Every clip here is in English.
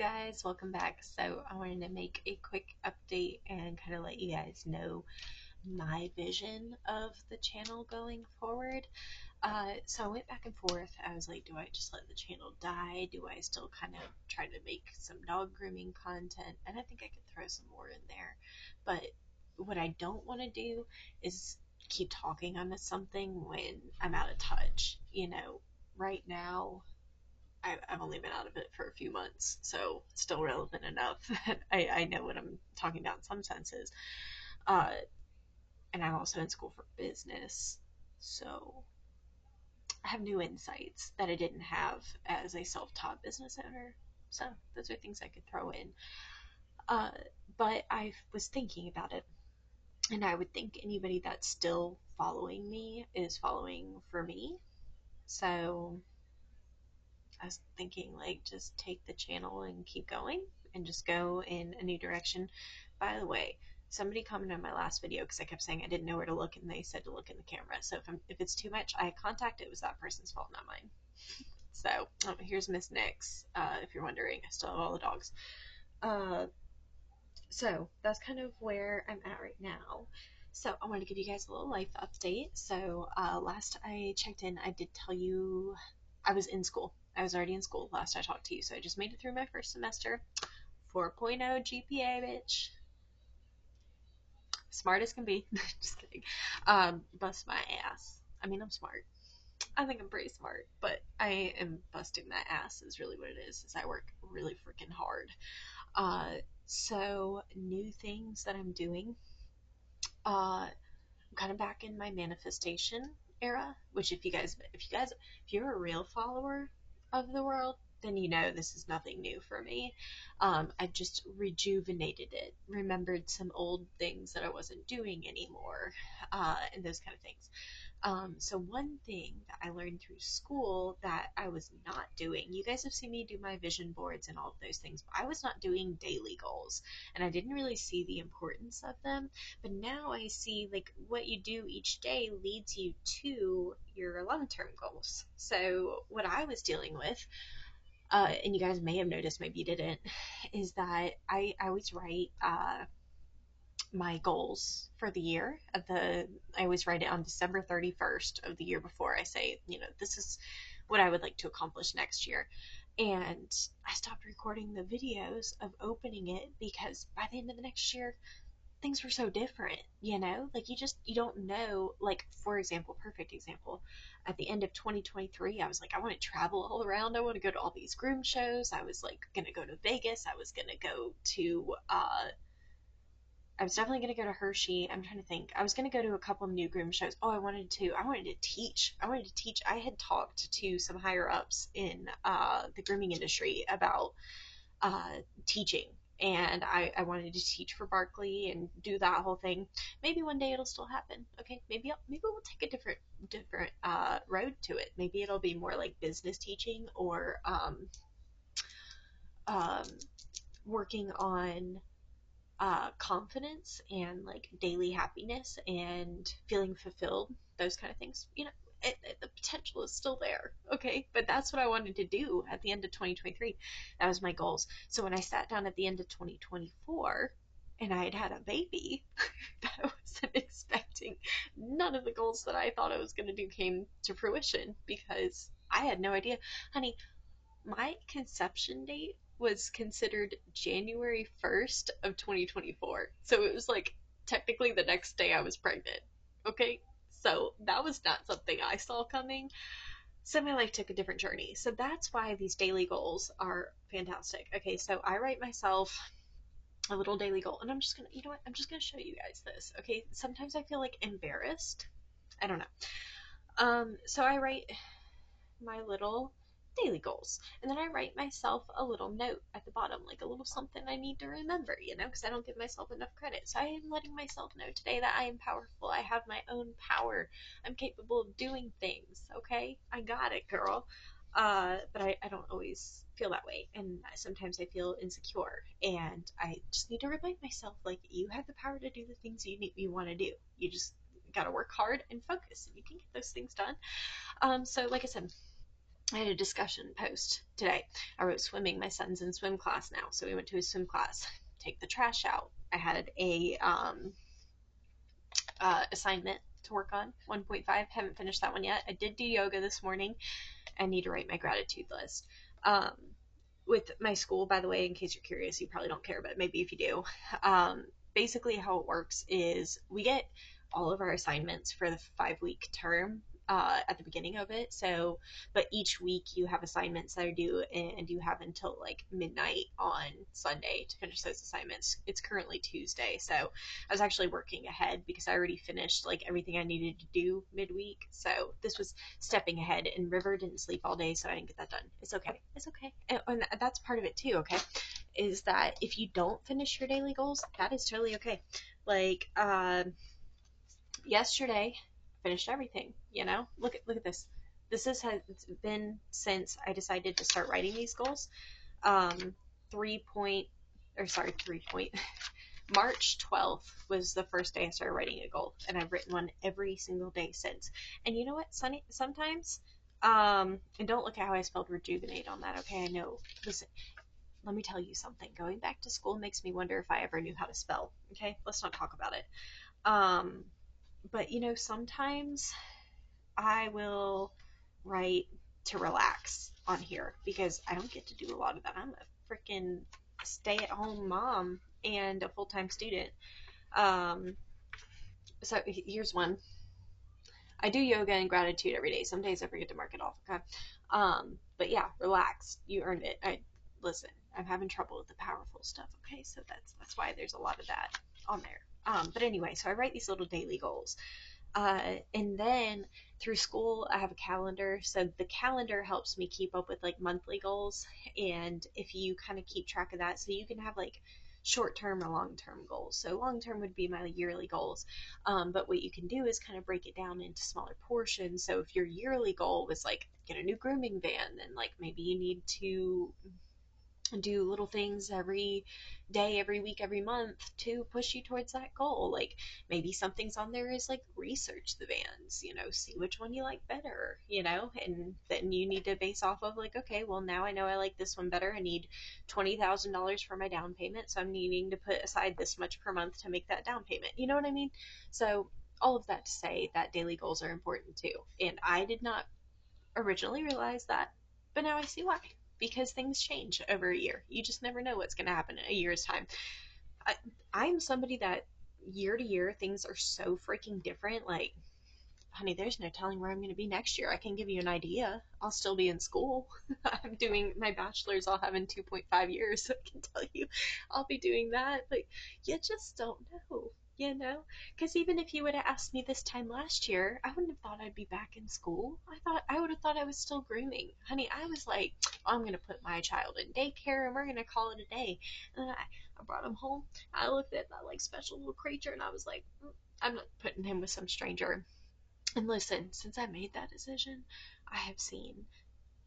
guys, welcome back. So I wanted to make a quick update and kind of let you guys know my vision of the channel going forward. So I went back and forth. I was like, do I just let the channel die? Do I still kind of try to make some dog grooming content? And I think I could throw some more in there. But what I don't want to do is keep talking on something when I'm out of touch. Right now I've only been out of it for a few months, so it's still relevant enough that I know what I'm talking about in some senses. Uh, and I'm also in school for business, so I have new insights that I didn't have as a self taught business owner. So those are things I could throw in. Uh, but I was thinking about it, and I would think anybody that's still following me is following for me. So I was thinking, like, just take the channel and keep going and just go in a new direction. By the way, somebody commented on my last video because I kept saying I didn't know where to look, and they said to look in the camera. So if it's too much eye contact, it was that person's fault, not mine. So here's Miss Nix. If you're wondering, I still have all the dogs. Uh, so that's kind of where I'm at right now. So I wanted to give you guys a little life update. So last I checked in, I did tell you I was in school. I was already in school last I talked to you. So I just made it through my first semester. 4.0 GPA, bitch. Smart as can be. Just kidding. Bust my ass. I mean, I'm smart. I think I'm pretty smart, but I am busting that ass is really what it is I work really freaking hard. So new things that I'm doing. I'm kind of back in my manifestation era, which if you're a real follower of the world, then you know this is nothing new for me. I just rejuvenated it, remembered some old things that I wasn't doing anymore, and those kind of things. So one thing that I learned through school that I was not doing, you guys have seen me do my vision boards and all of those things, but I was not doing daily goals, and I didn't really see the importance of them. But now I see like what you do each day leads you to your long-term goals. So what I was dealing with, and you guys may have noticed, maybe you didn't, is that I always write my goals for the year. I always write it on December 31st of the year before. I say, this is what I would like to accomplish next year. And I stopped recording the videos of opening it because by the end of the next year, things were so different, like you don't know. Like, for example, perfect example, at the end of 2023, I was like, I want to travel all around. I want to go to all these groom shows. I was like going to go to Vegas. I was going to go to I was definitely going to go to Hershey. I'm trying to think. I was going to go to a couple of new groom shows. Oh, I wanted to teach. I had talked to some higher ups in the grooming industry about teaching. And I wanted to teach for Barkley and do that whole thing. Maybe one day it'll still happen. Okay, maybe we'll take a different road to it. Maybe it'll be more like business teaching or um, working on confidence and like daily happiness and feeling fulfilled, those kind of things. The potential is still there, okay? But that's what I wanted to do at the end of 2023. That was my goals. So when I sat down at the end of 2024 and I had a baby, I wasn't expecting none of the goals that I thought I was going to do came to fruition because I had no idea. Honey, my conception date was considered January 1st of 2024. So it was like technically the next day I was pregnant. Okay? So that was not something I saw coming. So my life took a different journey. So that's why these daily goals are fantastic. Okay, so I write myself a little daily goal, and I'm just gonna, you know what? I'm just gonna show you guys this. Okay, sometimes I feel like embarrassed. I don't know. So I write my little daily goals. And then I write myself a little note at the bottom, like a little something I need to remember, because I don't give myself enough credit. So I am letting myself know today that I am powerful. I have my own power. I'm capable of doing things, okay? I got it, girl. But I don't always feel that way. And sometimes I feel insecure. And I just need to remind myself, like, you have the power to do the things you want to do. You just got to work hard and focus, and you can get those things done. So, like I said, I had a discussion post today. I wrote swimming. My son's in swim class now, so we went to his swim class. Take the trash out. I had a assignment to work on, 1.5. Haven't finished that one yet. I did do yoga this morning. I need to write my gratitude list. Um, with my school, by the way, in case you're curious, you probably don't care, but maybe if you do. Basically, how it works is we get all of our assignments for the 5 week term at the beginning of it. So, but each week you have assignments that are due, and you have until like midnight on Sunday to finish those assignments. It's currently Tuesday, so I was actually working ahead because I already finished like everything I needed to do midweek. So this was stepping ahead, and River didn't sleep all day, so I didn't get that done. It's okay. It's okay. And that's part of it too, okay? Is that if you don't finish your daily goals, that is totally okay. Like, yesterday, finished everything, you know? Look at this. This has been since I decided to start writing these goals. Um, 3 point, or sorry, 3 point. March 12th was the first day I started writing a goal, and I've written one every single day since. And you know what, Sunny? Sometimes, and don't look at how I spelled rejuvenate on that, okay? I know. Listen, let me tell you something. Going back to school makes me wonder if I ever knew how to spell, okay? Let's not talk about it. Um, but you know, sometimes I will write to relax on here because I don't get to do a lot of that. I'm a freaking stay at home mom and a full time student. Um, so here's one. I do yoga and gratitude every day. Some days I forget to mark it off. Okay. But yeah, relax. You earned it. Listen. I'm having trouble with the powerful stuff. Okay, so that's why there's a lot of that on there. But anyway, so I write these little daily goals. And then through school, I have a calendar. So the calendar helps me keep up with like monthly goals. And if you kind of keep track of that, so you can have like short term or long term goals. So long term would be my yearly goals. But what you can do is kind of break it down into smaller portions. So if your yearly goal was like get a new grooming van, then like maybe you need to do little things every day, every week, every month to push you towards that goal. Like maybe something's on there is like research the vans, you know, see which one you like better, you know, and then you need to base off of like, okay, well now I know I like this one better. I need $20,000 for my down payment, so I'm needing to put aside this much per month to make that down payment. You know what I mean? So all of that to say that daily goals are important too. And I did not originally realize that, but now I see why. Because things change over a year. You just never know what's going to happen in a year's time. I, I'm somebody that year to year things are so freaking different. Like, honey, there's no telling where I'm going to be next year. I can give you an idea. I'll still be in school. I'm doing my bachelor's. I'll have in 2.5 years. So I can tell you I'll be doing that. But you just don't know, you know? Because even if you would have asked me this time last year, I wouldn't have thought I'd be back in school. I would have thought I was still grooming. Honey, I was like, I'm going to put my child in daycare and we're going to call it a day. And then I brought him home. I looked at that like special little creature and I was like, I'm not putting him with some stranger. And listen, since I made that decision, I have seen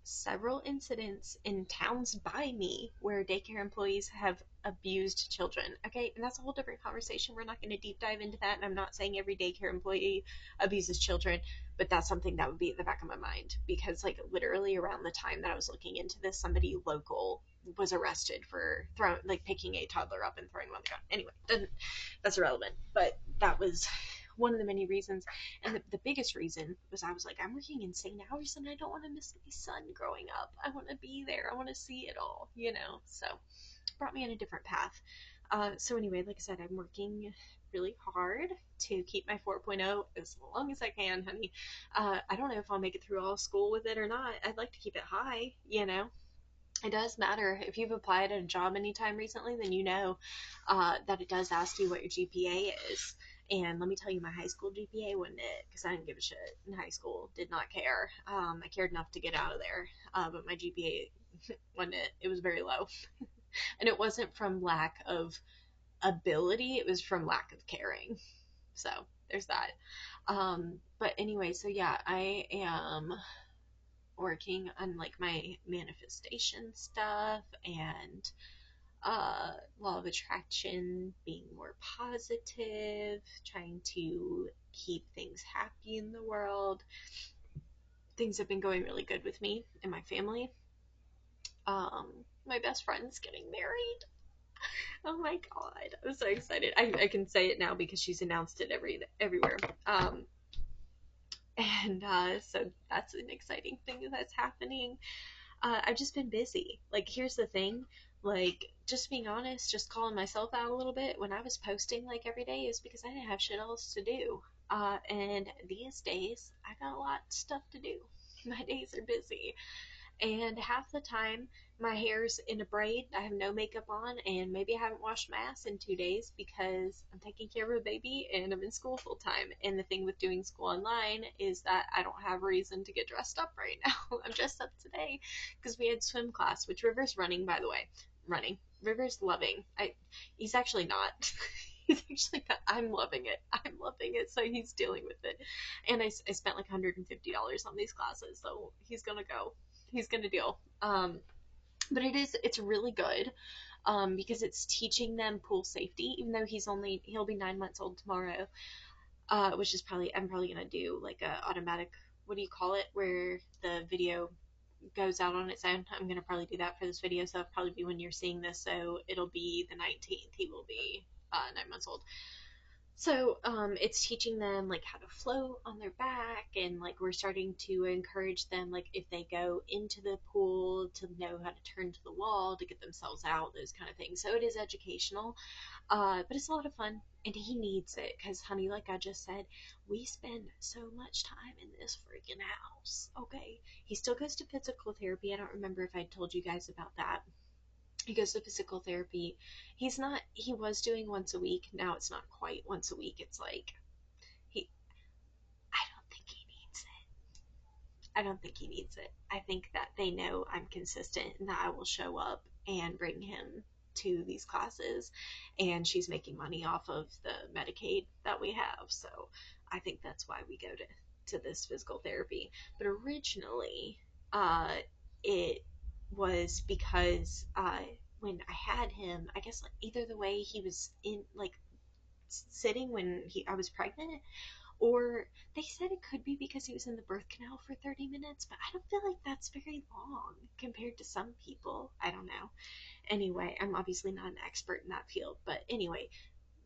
several incidents in towns by me where daycare employees have abused children. Okay, and that's a whole different conversation. We're not going to deep dive into that. And I'm not saying every daycare employee abuses children, but that's something that would be at the back of my mind because, like, literally around the time that I was looking into this, somebody local was arrested for throwing, like, picking a toddler up and throwing him on the ground. Anyway, that's irrelevant. But that was one of the many reasons. And the biggest reason was I was like, I'm working insane hours and I don't want to miss my son growing up. I want to be there. I want to see it all, you know? So brought me on a different path. So anyway, like I said, I'm working really hard to keep my 4.0 as long as I can, honey. I don't know if I'll make it through all school with it or not. I'd like to keep it high, you know? It does matter. If you've applied at a job anytime recently, then you know that it does ask you what your GPA is. And let me tell you, my high school GPA wasn't it, because I didn't give a shit in high school. Did not care. I cared enough to get out of there, but my GPA wasn't it. It was very low, and it wasn't from lack of ability. It was from lack of caring. So there's that. But anyway, so yeah, I am working on like my manifestation stuff and law of attraction, being more positive, trying to keep things happy in the world. things have been going really good with me and my family. Um, my best friend's getting married. Oh my god, I'm so excited. I can say it now because she's announced it everywhere. And so that's an exciting thing that's happening. I've just been busy. Like, here's the thing. Like, just being honest, just calling myself out a little bit when I was posting like every day is because I didn't have shit else to do. And these days, I got a lot of stuff to do. My days are busy. And half the time, my hair's in a braid. I have no makeup on, and maybe I haven't washed my ass in 2 days because I'm taking care of a baby and I'm in school full time. And the thing with doing school online is that I don't have a reason to get dressed up right now. I'm dressed up today because we had swim class, which River's running, by the way. Running. River's loving. He's actually not. He's actually not. I'm loving it. I'm loving it. So he's dealing with it. And I spent like $150 on these classes, so he's gonna go. He's gonna deal. But it's really good, because it's teaching them pool safety, even though he'll be 9 months old tomorrow, which is I'm probably gonna do like a automatic, what do you call it, where the video goes out on its own. I'm gonna probably do that for this video, so it'll probably be when you're seeing this, so it'll be the 19th. He will be 9 months old. So it's teaching them like how to float on their back, and like we're starting to encourage them, like if they go into the pool, to know how to turn to the wall to get themselves out, those kind of things. So it is educational, but it's a lot of fun, and he needs it because, honey, like I just said, we spend so much time in this freaking house. Okay, he still goes to physical therapy. I don't remember if I told you guys about that. He goes to physical therapy. He was doing once a week. Now it's not quite once a week. It's like, he, I don't think he needs it. I don't think he needs it. I think that they know I'm consistent and that I will show up and bring him to these classes, and she's making money off of the Medicaid that we have. So I think that's why we go to this physical therapy. But originally, uh, it was because when I had him, I guess like either the way he was in like sitting when I was pregnant, or they said it could be because he was in the birth canal for 30 minutes, but I don't feel like that's very long compared to some people. I don't know. Anyway, I'm obviously not an expert in that field, but anyway,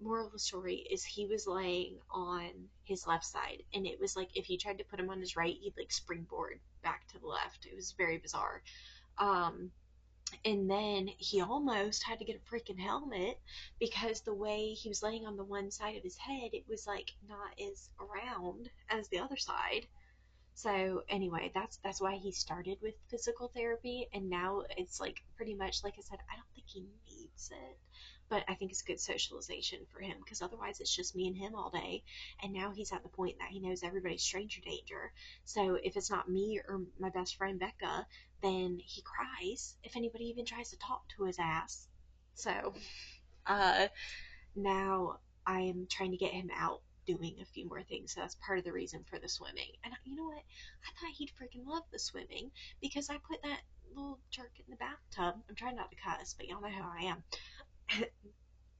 moral of the story is he was laying on his left side, and it was like if you tried to put him on his right, he'd like springboard back to the left. It was very bizarre. Um, and then he almost had to get a freaking helmet because the way he was laying on the one side of his head, it was like not as round as the other side. So anyway, that's why he started with physical therapy, and now it's like pretty much like I said, I don't think he needs it, but I think it's good socialization for him because otherwise it's just me and him all day, and now he's at the point that he knows everybody's stranger danger. So if it's not me or my best friend Becca, then he cries if anybody even tries to talk to his ass. So uh, now I'm trying to get him out doing a few more things. So that's part of the reason for the swimming. And you know what? I thought he'd freaking love the swimming because I put that little jerk in the bathtub. I'm trying not to cuss, but y'all know how I am.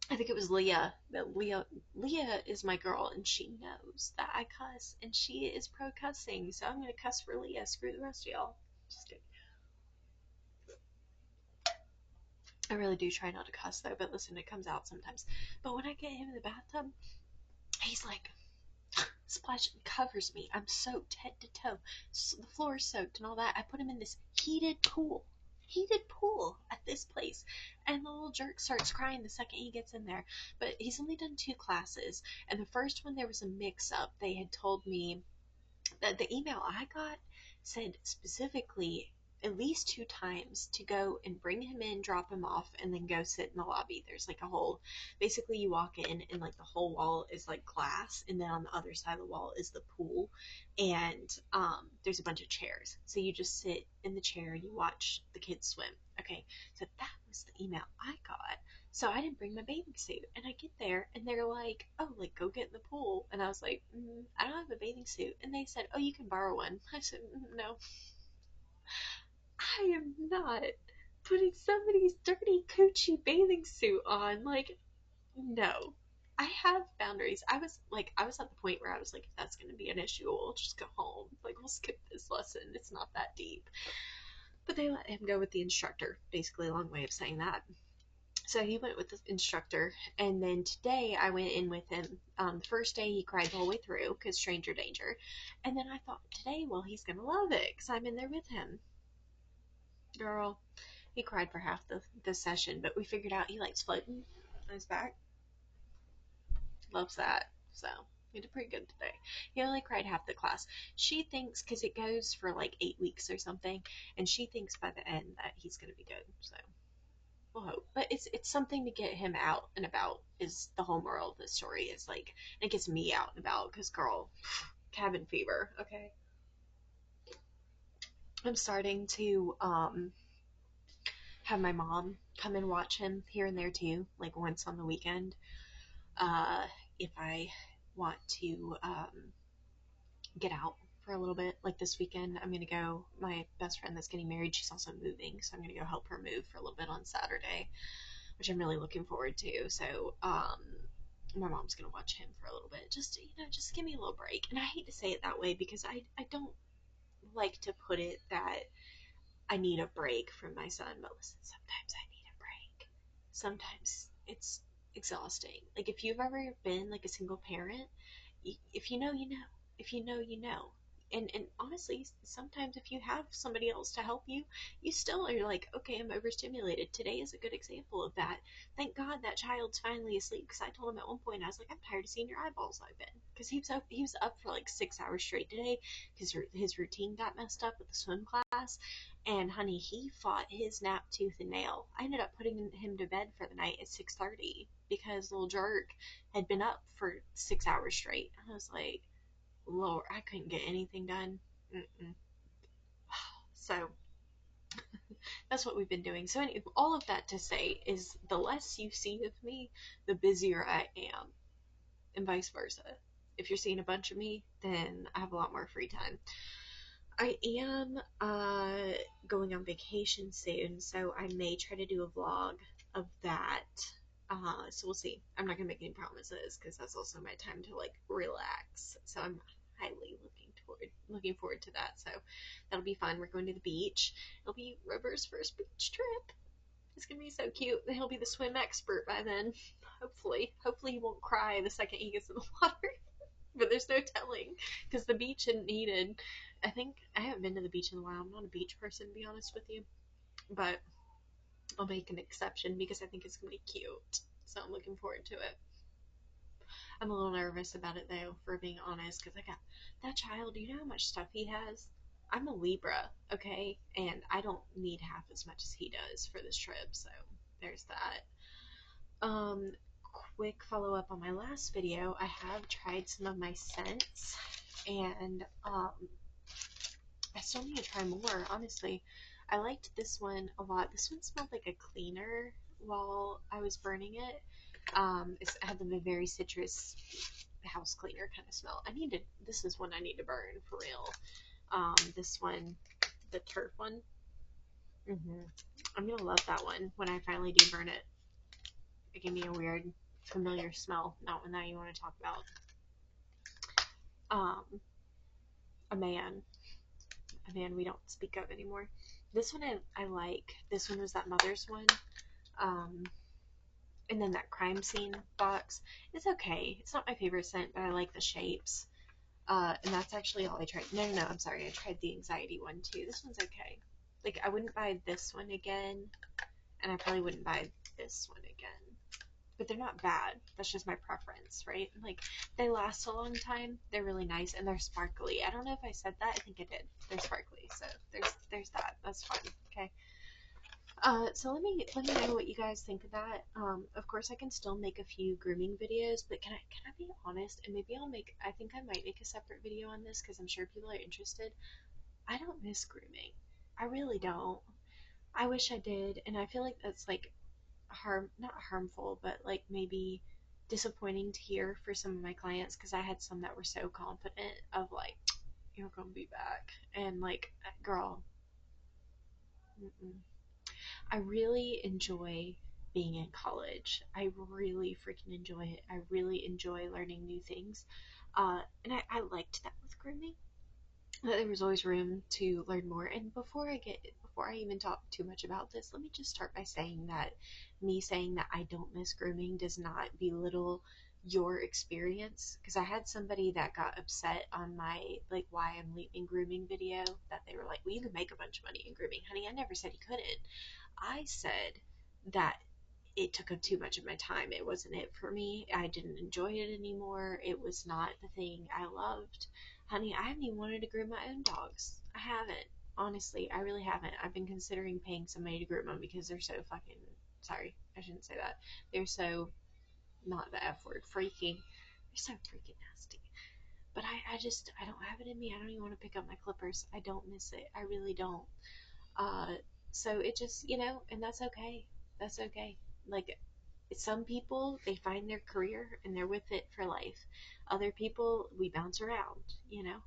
I think it was Leah. Leah is my girl, and she knows that I cuss, and she is pro cussing. So I'm gonna cuss for Leah. Screw the rest of y'all. Just kidding. I really do try not to cuss though, but listen, it comes out sometimes. But when I get him in the bathtub, he's like, splash covers me. I'm soaked head to toe. The floor is soaked and all that. I put him in this heated pool at this place, and the little jerk starts crying the second he gets in there. But he's only done 2 classes, and the first one there was a mix-up. They had told me that the email I got said specifically at least 2 times to go and bring him in, drop him off, and then go sit in the lobby. There's like a whole, basically you walk in and like the whole wall is like glass, and then on the other side of the wall is the pool, and there's a bunch of chairs. So you just sit in the chair and you watch the kids swim. Okay, so that was the email I got. So I didn't bring my bathing suit, and I get there, and they're like, "Oh, like go get in the pool." And I was like, "I don't have a bathing suit." And they said, "Oh, you can borrow one." I said, "No, I am not putting somebody's dirty coochie bathing suit on. Like, no, I have boundaries. I was at the point where I was like, if that's going to be an issue, we'll just go home. Like, we'll skip this lesson. It's not that deep. But they let him go with the instructor. Basically, a long way of saying that. So he went with the instructor, and then today I went in with him. The first day he cried the whole way through because stranger danger, and then I thought today, well, he's gonna love it because I'm in there with him. Girl, he cried for half the session, but we figured out he likes floating on his back. Loves that. So he did pretty good today. He only cried half the class. She thinks because it goes for like 8 weeks or something, and she thinks by the end that he's gonna be good. So we'll hope. But it's something to get him out and about. Is the whole moral of the story is like, and it gets me out and about because girl, cabin fever. Okay, I'm starting to have my mom come and watch him here and there too, like once on the weekend. Uh, if I want to get out for a little bit, like this weekend, I'm gonna go. My best friend that's getting married, she's also moving, so I'm gonna go help her move for a little bit on Saturday, which I'm really looking forward to. So, my mom's gonna watch him for a little bit, just just give me a little break. And I hate to say it that way because I don't like to put it that I need a break from my son, but listen, sometimes I need a break. Sometimes it's exhausting. Like if you've ever been like a single parent, if you know, you know. If you know, you know. And honestly, sometimes if you have somebody else to help you, you still are like, okay, I'm overstimulated. Today is a good example of that. Thank God that child's finally asleep because I told him at one point I was like, I'm tired of seeing your eyeballs open because he was up for like 6 hours straight today because his routine got messed up with the swim class. And honey, he fought his nap tooth and nail. I ended up putting him to bed for the night at 6:30 because little jerk had been up for 6 hours straight. I was like, Lord, I couldn't get anything done. Mm-mm. So that's what we've been doing. So anyway, all of that to say is the less you see of me, the busier I am, and vice versa. If you're seeing a bunch of me, then I have a lot more free time. I am going on vacation soon, so I may try to do a vlog of that. So we'll see. I'm not gonna make any promises because that's also my time to like relax. So I'm highly looking forward to that. So that'll be fun. We're going to the beach. It'll be Rover's first beach trip. It's gonna be so cute. He'll be the swim expert by then. Hopefully he won't cry the second he gets in the water. But there's no telling because the beach isn't needed. I think I haven't been to the beach in a while. I'm not a beach person, to be honest with you, but I'll make an exception because I think it's gonna be cute. So I'm looking forward to it. I'm a little nervous about it though, for being honest, because I got that child. Do you know how much stuff he has? I'm a Libra, okay, and I don't need half as much as he does for this trip. So there's that. Um, quick follow up on my last video. I have tried some of my scents, and I still need to try more, honestly. I liked this one a lot. This one smelled like a cleaner while I was burning it. It had a very citrus house cleaner kind of smell. This is one I need to burn for real. This one, the turf one. hmm I'm gonna love that one when I finally do burn it. It gave me a weird, familiar smell. Not one that you want to talk about. A man we don't speak of anymore. This one I like. This one was that mother's one. Um, and then that crime scene box. It's okay. It's not my favorite scent, but I like the shapes. And that's actually all I tried. No, I'm sorry. I tried the anxiety one too. This one's okay. Like, I wouldn't buy this one again, and I probably wouldn't buy this one again. But they're not bad. That's just my preference, right? Like, they last a long time. They're really nice, and they're sparkly. I don't know if I said that. I think I did. They're sparkly, so there's that. That's fun. Okay. So let me know what you guys think of that. Of course, I can still make a few grooming videos, but can I be honest? And maybe I think I might make a separate video on this because I'm sure people are interested. I don't miss grooming. I really don't. I wish I did, and I feel like that's like not harmful, but like maybe disappointing to hear for some of my clients because I had some that were so confident of like, you're gonna be back, and like, girl, mm-mm. I really enjoy being in college. I really freaking enjoy it. I really enjoy learning new things. And I liked that with grooming. There was always room to learn more. And before I even talk too much about this, let me just start by saying that me saying that I don't miss grooming does not belittle your experience. Because I had somebody that got upset on my like why I'm leaving grooming video, that they were like, well, you can make a bunch of money in grooming. Honey, I never said you couldn't. I said that it took up too much of my time. It wasn't it for me. I didn't enjoy it anymore. It was not the thing I loved. Honey, I haven't even wanted to groom my own dogs. I haven't. Honestly, I really haven't. I've been considering paying somebody to groom them because they're so fucking. Sorry, I shouldn't say that. They're so, not the F word, freaking. They're so freaking nasty. But I don't have it in me. I don't even want to pick up my clippers. I don't miss it. I really don't. Uh, so it just, and that's okay. That's okay. Like, some people, they find their career and they're with it for life. Other people, we bounce around.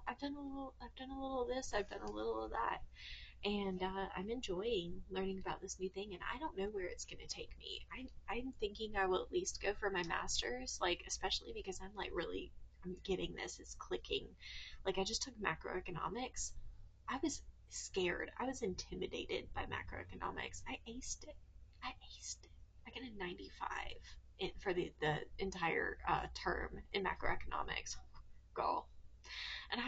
I've done a little of this, I've done a little of that, and I'm enjoying learning about this new thing. And I don't know where it's going to take me. I'm thinking I will at least go for my master's, like especially because I'm like really, I'm getting this. It's clicking. Like I just took macroeconomics. I was scared. I was intimidated by macroeconomics. I aced it. I aced it. I got a 95 for the entire term in macroeconomics. Girl. And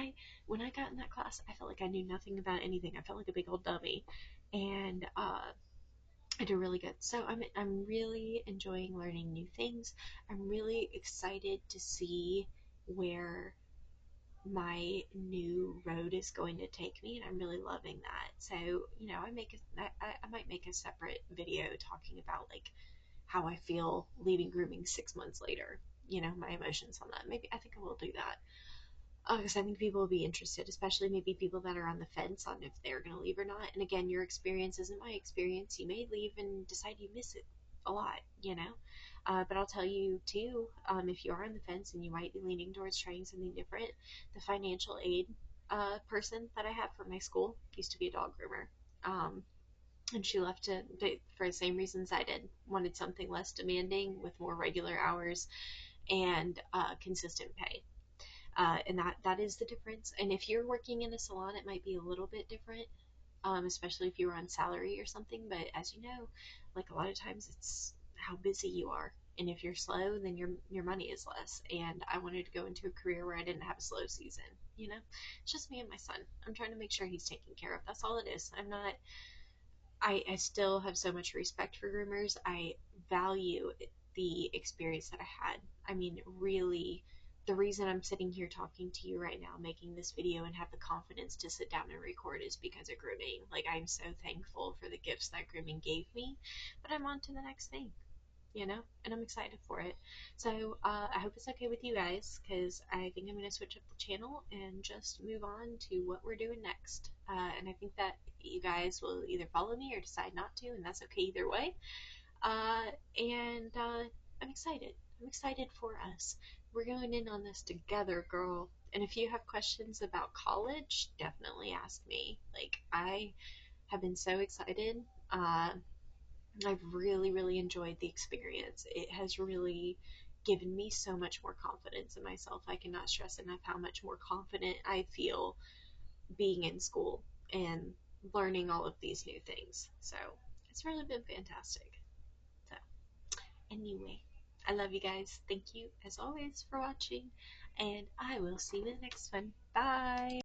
when I got in that class, I felt like I knew nothing about anything. I felt like a big old dummy. And I did really good. So I'm really enjoying learning new things. I'm really excited to see where my new road is going to take me, and I'm really loving that. So I might make a separate video talking about like how I feel leaving grooming 6 months later, my emotions on that. Maybe I think I will do that because I think people will be interested, especially maybe people that are on the fence on if they're going to leave or not. And again, your experience isn't my experience. You may leave and decide you miss it a lot, but I'll tell you too, if you are on the fence and you might be leaning towards trying something different, the financial aid person that I have for my school used to be a dog groomer. And she left for the same reasons I did. Wanted something less demanding with more regular hours and consistent pay. And that is the difference. And if you're working in a salon, it might be a little bit different, especially if you were on salary or something. But as you know, like a lot of times, it's how busy you are. And if you're slow, then your money is less. And I wanted to go into a career where I didn't have a slow season. It's just me and my son. I'm trying to make sure he's taken care of. That's all it is. I'm not. I still have so much respect for groomers. I value the experience that I had. I mean, really, the reason I'm sitting here talking to you right now, making this video, and have the confidence to sit down and record is because of grooming. Like, I'm so thankful for the gifts that grooming gave me. But I'm on to the next thing, and I'm excited for it. So I hope it's okay with you guys, because I think I'm going to switch up the channel and just move on to what we're doing next. And I think that you guys will either follow me or decide not to, and that's okay either way. And I'm excited. I'm excited for us. We're going in on this together, girl. And if you have questions about college, definitely ask me. Like, I have been so excited. I've really, really enjoyed the experience. It has really given me so much more confidence in myself. I cannot stress enough how much more confident I feel being in school and learning all of these new things. So it's really been fantastic. So, anyway, I love you guys. Thank you, as always, for watching, and I will see you in the next one. Bye.